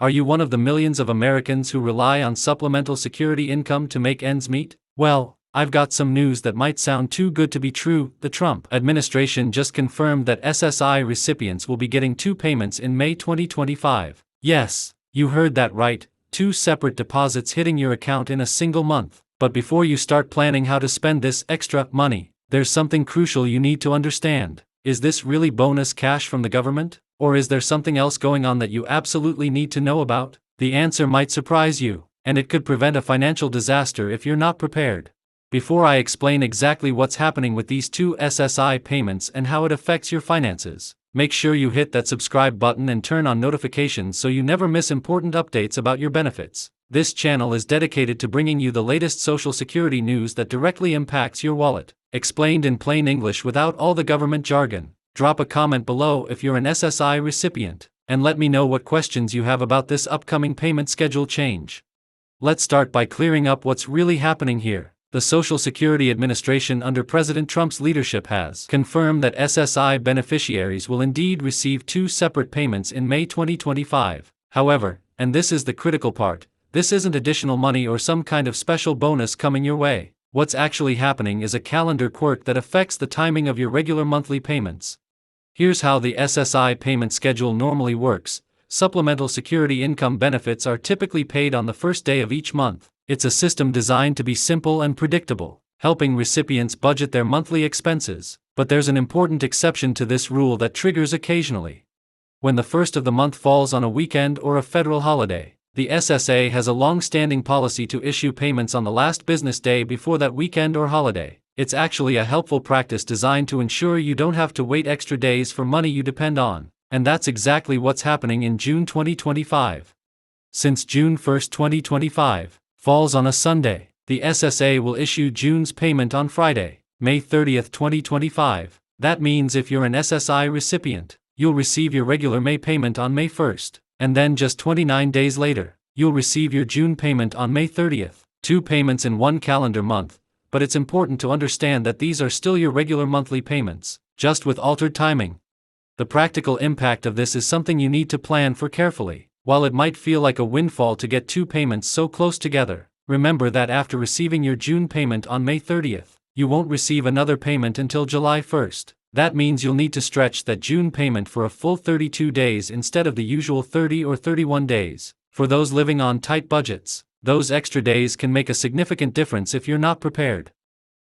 Are you one of the millions of Americans who rely on supplemental security income to make ends meet? Well, I've got some news that might sound too good to be true. The Trump administration just confirmed that SSI recipients will be getting 2 payments in May 2025. Yes, you heard that right, 2 separate deposits hitting your account in a single month. But before you start planning how to spend this extra money, there's something crucial you need to understand. Is this really bonus cash from the government? Or is there something else going on that you absolutely need to know about? The answer might surprise you, and it could prevent a financial disaster if you're not prepared. Before I explain exactly what's happening with these 2 SSI payments and how it affects your finances, make sure you hit that subscribe button and turn on notifications so you never miss important updates about your benefits. This channel is dedicated to bringing you the latest Social Security news that directly impacts your wallet, explained in plain English without all the government jargon. Drop a comment below if you're an SSI recipient, and let me know what questions you have about this upcoming payment schedule change. Let's start by clearing up what's really happening here. The Social Security Administration under President Trump's leadership has confirmed that SSI beneficiaries will indeed receive 2 separate payments in May 2025. However, and this is the critical part, this isn't additional money or some kind of special bonus coming your way. What's actually happening is a calendar quirk that affects the timing of your regular monthly payments. Here's how the SSI payment schedule normally works. Supplemental Security Income benefits are typically paid on the first day of each month. It's a system designed to be simple and predictable, helping recipients budget their monthly expenses. But there's an important exception to this rule that triggers occasionally. When the first of the month falls on a weekend or a federal holiday, the SSA has a long-standing policy to issue payments on the last business day before that weekend or holiday. It's actually a helpful practice designed to ensure you don't have to wait extra days for money you depend on. And that's exactly what's happening in June 2025. Since June 1, 2025, falls on a Sunday, the SSA will issue June's payment on Friday, May 30, 2025. That means if you're an SSI recipient, you'll receive your regular May payment on May 1st. And then just 29 days later, you'll receive your June payment on May 30th. 2 payments in 1 calendar month, but it's important to understand that these are still your regular monthly payments, just with altered timing. The practical impact of this is something you need to plan for carefully. While it might feel like a windfall to get 2 payments so close together, remember that after receiving your June payment on May 30th, you won't receive another payment until July 1st. That means you'll need to stretch that June payment for a full 32 days instead of the usual 30 or 31 days. For those living on tight budgets, those extra days can make a significant difference if you're not prepared.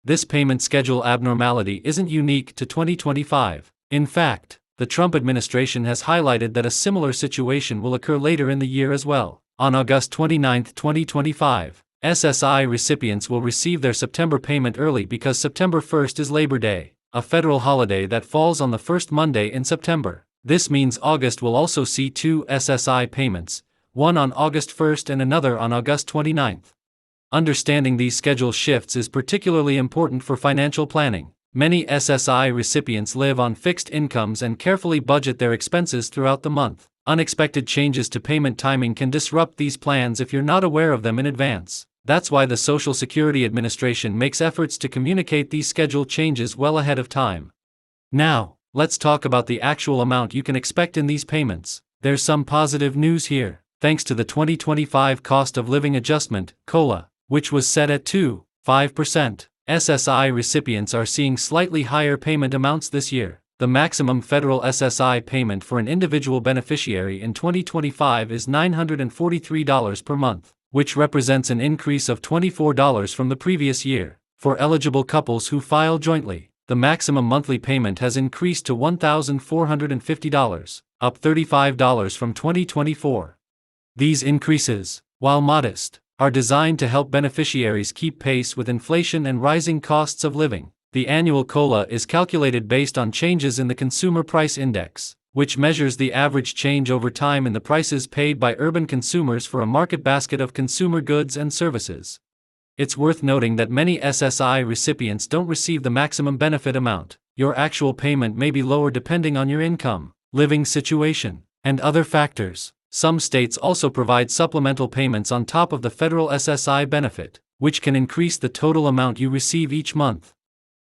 This payment schedule abnormality isn't unique to 2025. In fact, the Trump administration has highlighted that a similar situation will occur later in the year as well. On August 29, 2025, SSI recipients will receive their September payment early because September 1st is Labor Day, a federal holiday that falls on the first Monday in September. This means August will also see 2 SSI payments, one on August 1st and another on August 29th. Understanding these schedule shifts is particularly important for financial planning. Many SSI recipients live on fixed incomes and carefully budget their expenses throughout the month. Unexpected changes to payment timing can disrupt these plans if you're not aware of them in advance. That's why the Social Security Administration makes efforts to communicate these schedule changes well ahead of time. Now, let's talk about the actual amount you can expect in these payments. There's some positive news here. Thanks to the 2025 Cost of Living Adjustment, COLA, which was set at 2.5%, SSI recipients are seeing slightly higher payment amounts this year. The maximum federal SSI payment for an individual beneficiary in 2025 is $943 per month, which represents an increase of $24 from the previous year. For eligible couples who file jointly, the maximum monthly payment has increased to $1,450, up $35 from 2024. These increases, while modest, are designed to help beneficiaries keep pace with inflation and rising costs of living. The annual COLA is calculated based on changes in the Consumer Price Index, which measures the average change over time in the prices paid by urban consumers for a market basket of consumer goods and services. It's worth noting that many SSI recipients don't receive the maximum benefit amount. Your actual payment may be lower depending on your income, living situation, and other factors. Some states also provide supplemental payments on top of the federal SSI benefit, which can increase the total amount you receive each month.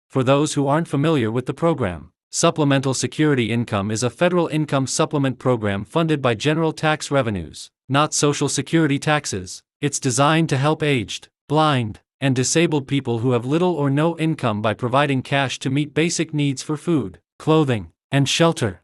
For those who aren't familiar with the program, Supplemental Security Income is a federal income supplement program funded by general tax revenues, not Social Security taxes. It's designed to help aged, blind, and disabled people who have little or no income by providing cash to meet basic needs for food, clothing, and shelter.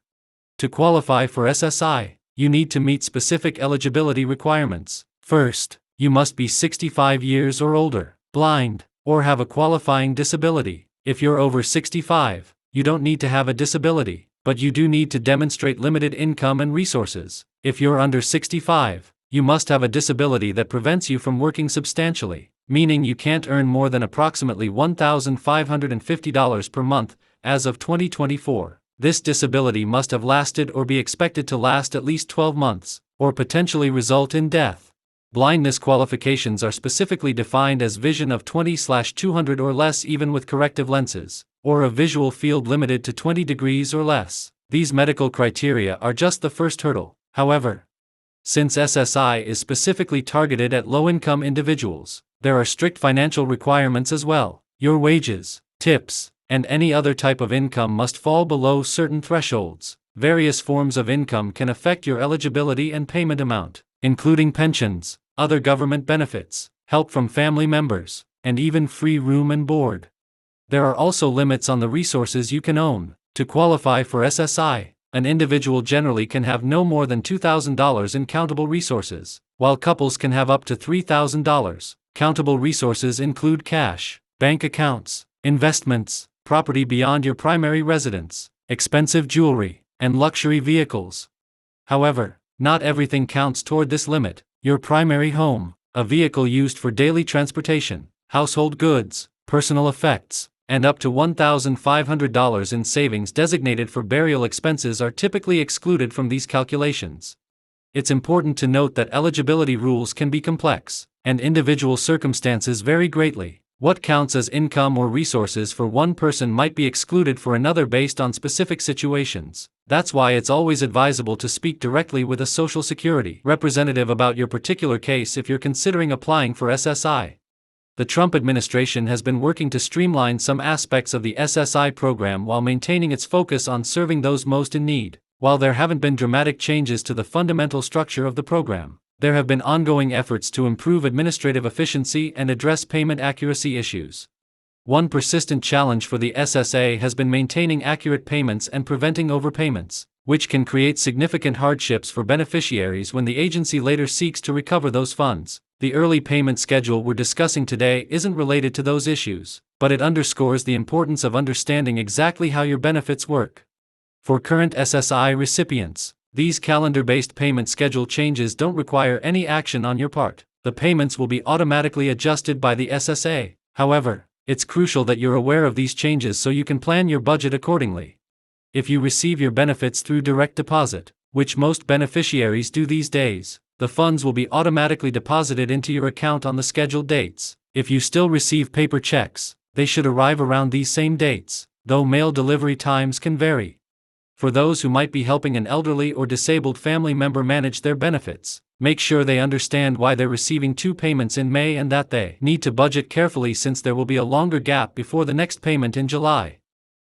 To qualify for SSI, you need to meet specific eligibility requirements. First, you must be 65 years or older, blind, or have a qualifying disability. If you're over 65, you don't need to have a disability, but you do need to demonstrate limited income and resources. If you're under 65, you must have a disability that prevents you from working substantially, meaning you can't earn more than approximately $1,550 per month as of 2024. This disability must have lasted or be expected to last at least 12 months, or potentially result in death. Blindness qualifications are specifically defined as vision of 20/200 or less even with corrective lenses, or a visual field limited to 20 degrees or less. These medical criteria are just the first hurdle. However, since SSI is specifically targeted at low-income individuals, there are strict financial requirements as well. Your wages, tips, and any other type of income must fall below certain thresholds. Various forms of income can affect your eligibility and payment amount, including pensions, other government benefits, help from family members, and even free room and board. There are also limits on the resources you can own. To qualify for SSI, an individual generally can have no more than $2,000 in countable resources, while couples can have up to $3,000. Countable resources include cash, bank accounts, investments, property beyond your primary residence, expensive jewelry, and luxury vehicles. However, not everything counts toward this limit. Your primary home, a vehicle used for daily transportation, household goods, personal effects, and up to $1,500 in savings designated for burial expenses are typically excluded from these calculations. It's important to note that eligibility rules can be complex, and individual circumstances vary greatly. What counts as income or resources for one person might be excluded for another based on specific situations. That's why it's always advisable to speak directly with a Social Security representative about your particular case if you're considering applying for SSI. The Trump administration has been working to streamline some aspects of the SSI program while maintaining its focus on serving those most in need. While there haven't been dramatic changes to the fundamental structure of the program, there have been ongoing efforts to improve administrative efficiency and address payment accuracy issues. One persistent challenge for the SSA has been maintaining accurate payments and preventing overpayments, which can create significant hardships for beneficiaries when the agency later seeks to recover those funds. The early payment schedule we're discussing today isn't related to those issues, but it underscores the importance of understanding exactly how your benefits work. For current SSI recipients, these calendar-based payment schedule changes don't require any action on your part. The payments will be automatically adjusted by the SSA. However, it's crucial that you're aware of these changes so you can plan your budget accordingly. If you receive your benefits through direct deposit, which most beneficiaries do these days, the funds will be automatically deposited into your account on the scheduled dates. If you still receive paper checks, they should arrive around these same dates, though mail delivery times can vary. For those who might be helping an elderly or disabled family member manage their benefits, make sure they understand why they're receiving two payments in May and that they need to budget carefully since there will be a longer gap before the next payment in July.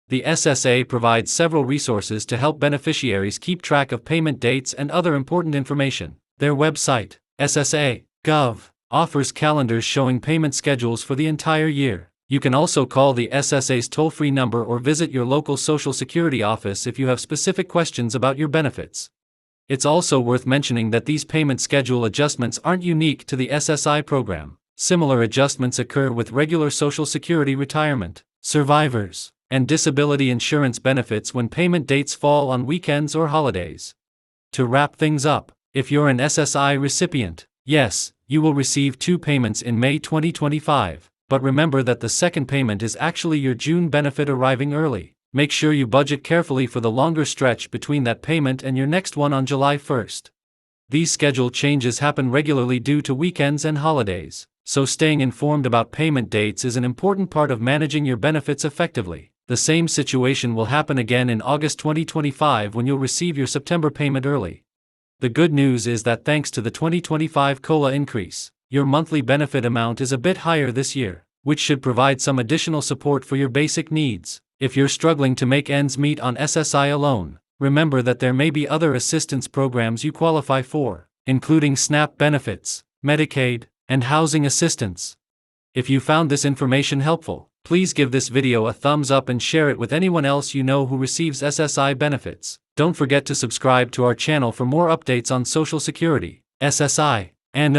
The SSA provides several resources to help beneficiaries keep track of payment dates and other important information. Their website, SSA.gov, offers calendars showing payment schedules for the entire year. You can also call the SSA's toll-free number or visit your local Social Security office if you have specific questions about your benefits. It's also worth mentioning that these payment schedule adjustments aren't unique to the SSI program. Similar adjustments occur with regular Social Security retirement, survivors, and disability insurance benefits when payment dates fall on weekends or holidays. To wrap things up, if you're an SSI recipient, yes, you will receive two payments in May 2025, but remember that the second payment is actually your June benefit arriving early. Make sure you budget carefully for the longer stretch between that payment and your next one on July 1st. These schedule changes happen regularly due to weekends and holidays, so staying informed about payment dates is an important part of managing your benefits effectively. The same situation will happen again in August 2025 when you'll receive your September payment early. The good news is that thanks to the 2025 COLA increase, your monthly benefit amount is a bit higher this year, which should provide some additional support for your basic needs. If you're struggling to make ends meet on SSI alone, remember that there may be other assistance programs you qualify for, including SNAP benefits, Medicaid, and housing assistance. If you found this information helpful, please give this video a thumbs up and share it with anyone else you know who receives SSI benefits. Don't forget to subscribe to our channel for more updates on Social Security, SSI, and